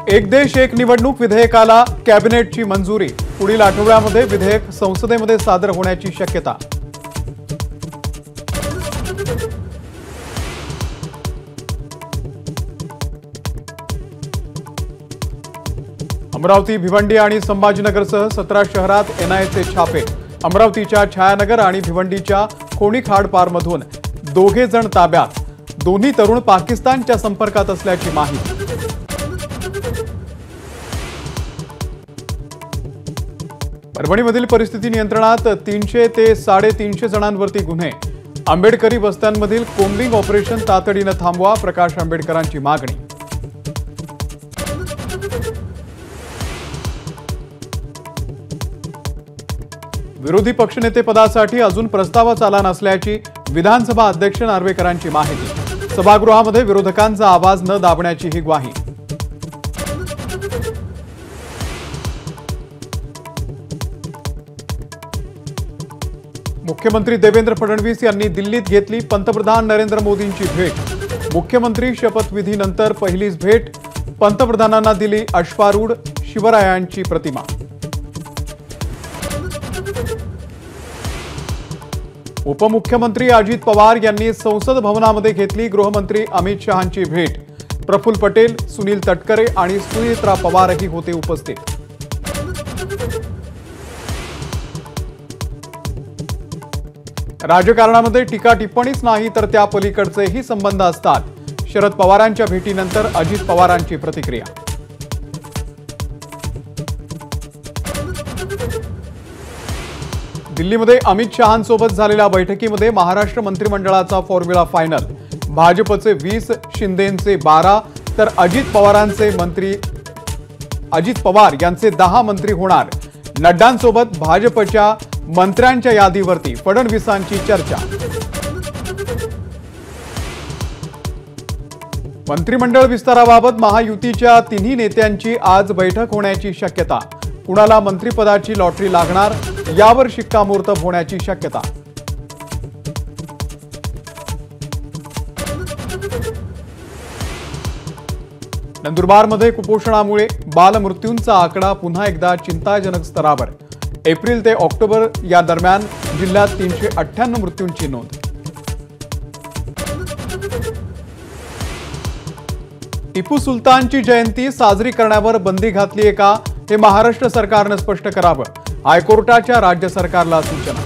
एक देश एक निवडणूक विधेयकाला कॅबिनेटची मंजुरी। पुढील आठवड्यामध्ये विधेयक संसदेमध्ये सादर होण्याची शक्यता। अमरावती, भिवंडी आणि संभाजीनगरसह 17 शहरात एनआयएचे छापे। अमरावतीच्या छायानगर आणि भिवंडीच्या कोणीखाड पारमधून दोघे जण ताब्यात। दोन्ही तरुण पाकिस्तानच्या संपर्कात असल्याची माहिती। परभणीमधील परिस्थिती नियंत्रणात, 300 ते 350 जणांवरती गुन्हे। आंबेडकरी वस्त्यांमधील कोम्बिंग ऑपरेशन तातडीने थांबवा, प्रकाश आंबेडकरांची मागणी। विरोधी पक्षनेतेपदासाठी अजून प्रस्तावच आला नसल्याची विधानसभा अध्यक्ष नार्वेकरांची माहिती। सभागृहामध्ये विरोधकांचा आवाज न दाबण्याची ही ग्वाही। मुख्यमंत्री देवेंद्र फडणवीस यांनी दिल्लीत घेतली पंतप्रधान नरेंद्र मोदींची भेट। मुख्यमंत्री शपथविधीनंतर पहिलीच भेट। पंतप्रधानांना दिली अश्वारूढ शिवरायांची प्रतिमा। उपमुख्यमंत्री अजित पवार यांनी संसद भवनामध्ये घेतली गृहमंत्री अमित शहांची भेट। प्रफुल्ल पटेल, सुनील तटकरे आणि सुनेत्रा पवारही होते उपस्थित। राजकारणामध्ये टीका टिप्पणीच नाही तर त्या पलीकडचेही संबंध असतात। शरद पवारांच्या भेटीनंतर अजित पवारांची प्रतिक्रिया। दिल्लीमध्ये अमित शहांसोबत झालेल्या बैठकीमध्ये महाराष्ट्र मंत्रिमंडळाचा फॉर्म्युला फायनल। भाजपचे 20, शिंदेंचे 12 तर अजित पवार यांचे 10 मंत्री होणार। नड्डांसोबत भाजपच्या मंत्र्यांच्या यादीवरती फडणवीसांची चर्चा। मंत्रिमंडळ विस्ताराबाबत महायुतीच्या तिन्ही नेत्यांची आज बैठक होण्याची शक्यता। कुणाला मंत्रिपदाची लॉटरी लागणार यावर शिक्कामोर्तब होण्याची शक्यता। नंदुरबारमध्ये कुपोषणामुळे बालमृत्यूंचा आकडा पुन्हा एकदा चिंताजनक स्तरावर। एप्रिल ते ऑक्टोबर या दरम्यान जिल्ह्यात 398 मृत्यूंची नोंद। टिपू सुलतानची जयंती साजरी करण्यावर बंदी घातली आहे का, हे महाराष्ट्र सरकारने स्पष्ट करावं। हायकोर्टाच्या राज्य सरकारला सूचना।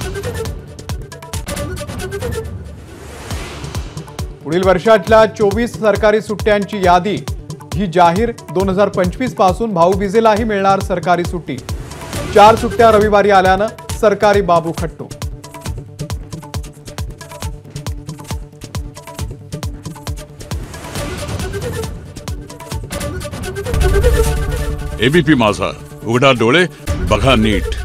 पुढील वर्षातल्या 24 सरकारी सुट्ट्यांची यादी ही जाहीर। 2025 पासून भाऊबीजेलाही मिळणार सरकारी सुट्टी। 4 सुट्ट्या रविवारी आल्यानं सरकारी बाबू खट्टू। एबीपी माझा, उघडा डोळे बघा नीट।